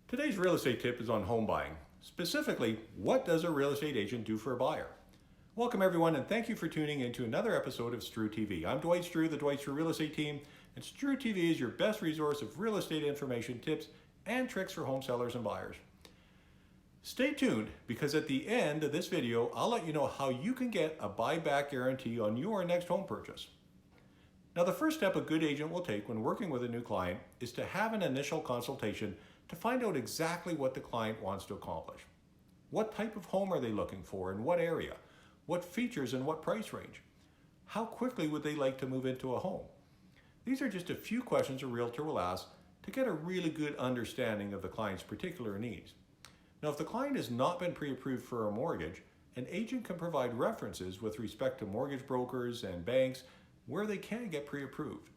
Today's real estate tip is on home buying. Specifically, what does a real estate agent do for a buyer? Welcome everyone, and thank you for tuning in to another episode of Streu TV. I'm Dwight Streu, the Dwight Streu Real Estate Team, and Streu TV is your best resource of real estate information, tips, and tricks for home sellers and buyers. Stay tuned, because at the end of this video, I'll let you know how you can get a buyback guarantee on your next home purchase. Now, the first step a good agent will take when working with a new client is to have an initial consultation to find out exactly what the client wants to accomplish. What type of home are they looking for, in what area? What features and what price range? How quickly would they like to move into a home? These are just a few questions a realtor will ask to get a really good understanding of the client's particular needs. Now, if the client has not been pre-approved for a mortgage, an agent can provide references with respect to mortgage brokers and banks where they can get pre-approved.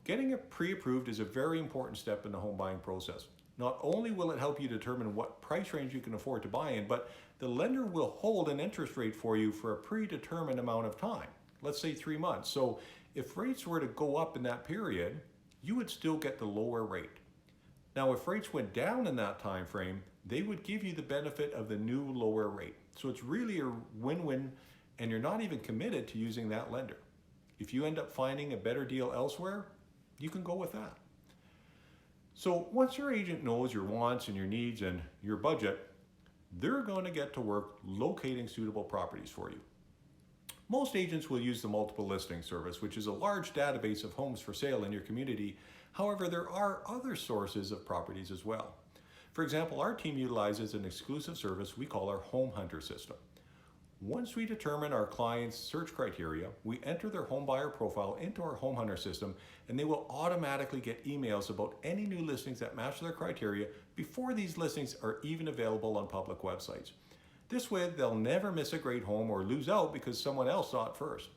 Getting it pre-approved is a very important step in the home buying process. Not only will it help you determine what price range you can afford to buy in, but the lender will hold an interest rate for you for a predetermined amount of time, let's say 3 months. So if rates were to go up in that period, you would still get the lower rate. Now, if rates went down in that time frame, they would give you the benefit of the new lower rate. So it's really a win-win, and you're not even committed to using that lender. If you end up finding a better deal elsewhere, you can go with that. So once your agent knows your wants and your needs and your budget, they're going to get to work locating suitable properties for you. Most agents will use the multiple listing service, which is a large database of homes for sale in your community. However, there are other sources of properties as well. For example, our team utilizes an exclusive service we call our Home Hunter system. Once we determine our client's search criteria, we enter their home buyer profile into our Home Hunter system, and they will automatically get emails about any new listings that match their criteria before these listings are even available on public websites. This way, they'll never miss a great home or lose out because someone else saw it first.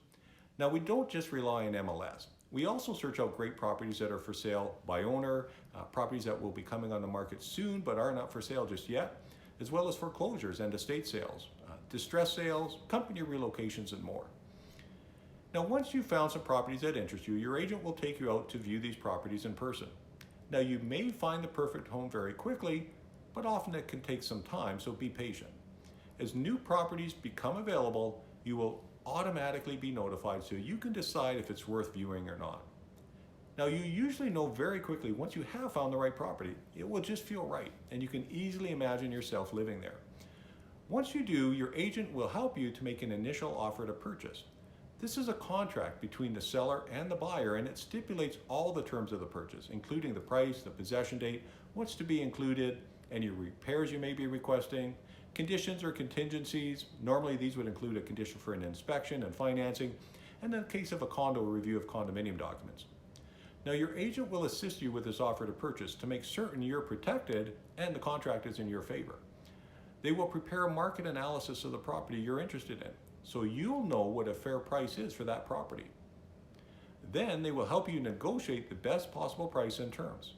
Now, we don't just rely on MLS. We also search out great properties that are for sale by owner, properties that will be coming on the market soon but are not for sale just yet, as well as foreclosures and estate sales, distress sales, company relocations, and more. Now, once you've found some properties that interest you, your agent will take you out to view these properties in person. Now, you may find the perfect home very quickly, but often it can take some time, so be patient. As new properties become available, you will automatically be notified so you can decide if it's worth viewing or not. Now, you usually know very quickly once you have found the right property. It will just feel right, and you can easily imagine yourself living there. Once you do, your agent will help you to make an initial offer to purchase. This is a contract between the seller and the buyer, and it stipulates all the terms of the purchase, including the price, the possession date, what's to be included, any repairs you may be requesting, conditions or contingencies. Normally, these would include a condition for an inspection and financing, and in the case of a condo, a review of condominium documents. Now, your agent will assist you with this offer to purchase to make certain you're protected and the contract is in your favor. They will prepare a market analysis of the property you're interested in, so you'll know what a fair price is for that property. Then they will help you negotiate the best possible price and terms.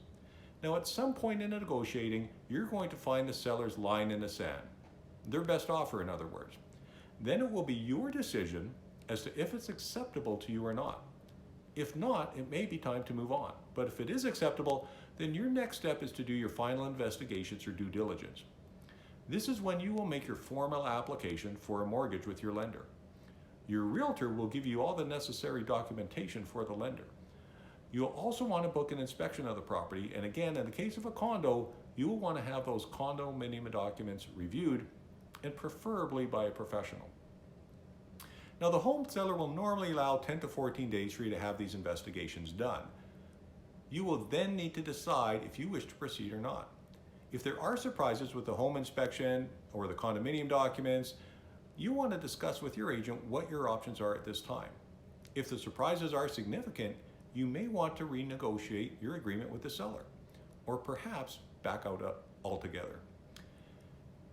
Now, at some point in negotiating, you're going to find the seller's line in the sand, their best offer, in other words. Then it will be your decision as to if it's acceptable to you or not. If not, it may be time to move on. But if it is acceptable, then your next step is to do your final investigations or due diligence. This is when you will make your formal application for a mortgage with your lender. Your realtor will give you all the necessary documentation for the lender. You'll also want to book an inspection of the property, and again, in the case of a condo, you will want to have those condominium documents reviewed, and preferably by a professional. Now, the home seller will normally allow 10 to 14 days for you to have these investigations done. You will then need to decide if you wish to proceed or not. If there are surprises with the home inspection or the condominium documents, you want to discuss with your agent what your options are at this time. If the surprises are significant, you may want to renegotiate your agreement with the seller, or perhaps back out altogether.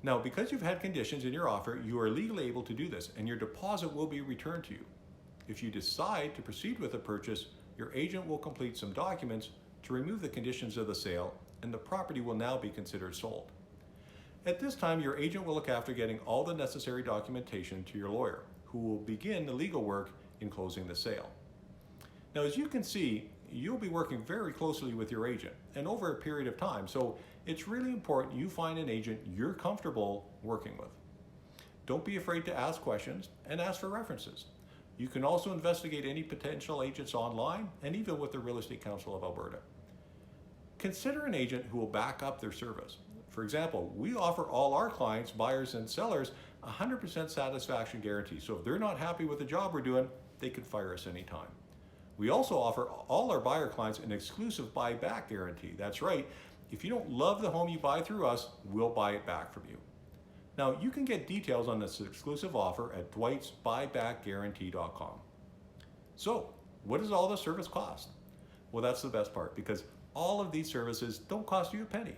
Now, because you've had conditions in your offer, you are legally able to do this, and your deposit will be returned to you. If you decide to proceed with the purchase, your agent will complete some documents to remove the conditions of the sale, and the property will now be considered sold. At this time, your agent will look after getting all the necessary documentation to your lawyer, who will begin the legal work in closing the sale. Now, as you can see, you'll be working very closely with your agent and over a period of time. So it's really important you find an agent you're comfortable working with. Don't be afraid to ask questions and ask for references. You can also investigate any potential agents online and even with the Real Estate Council of Alberta. Consider an agent who will back up their service. For example, we offer all our clients, buyers and sellers, 100% satisfaction guarantee. So if they're not happy with the job we're doing, they can fire us anytime. We also offer all our buyer clients an exclusive buyback guarantee. That's right, if you don't love the home you buy through us, we'll buy it back from you. Now, you can get details on this exclusive offer at dwightsbuybackguarantee.com. So, what does all this service cost? Well, that's the best part, because all of these services don't cost you a penny.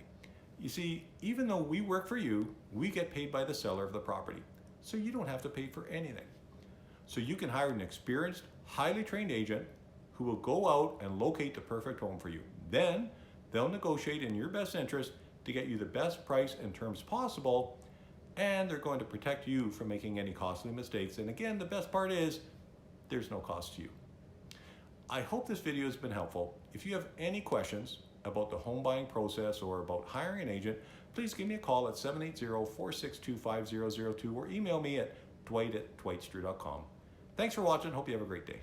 You see, even though we work for you, we get paid by the seller of the property, so you don't have to pay for anything. So you can hire an experienced, highly trained agent who will go out and locate the perfect home for you. Then, they'll negotiate in your best interest to get you the best price and terms possible, and they're going to protect you from making any costly mistakes. And again, the best part is there's no cost to you. I hope this video has been helpful. If you have any questions about the home buying process or about hiring an agent, please give me a call at 780-462-5002 or email me at dwight@dwightstreu.com. Thanks for watching. Hope you have a great day.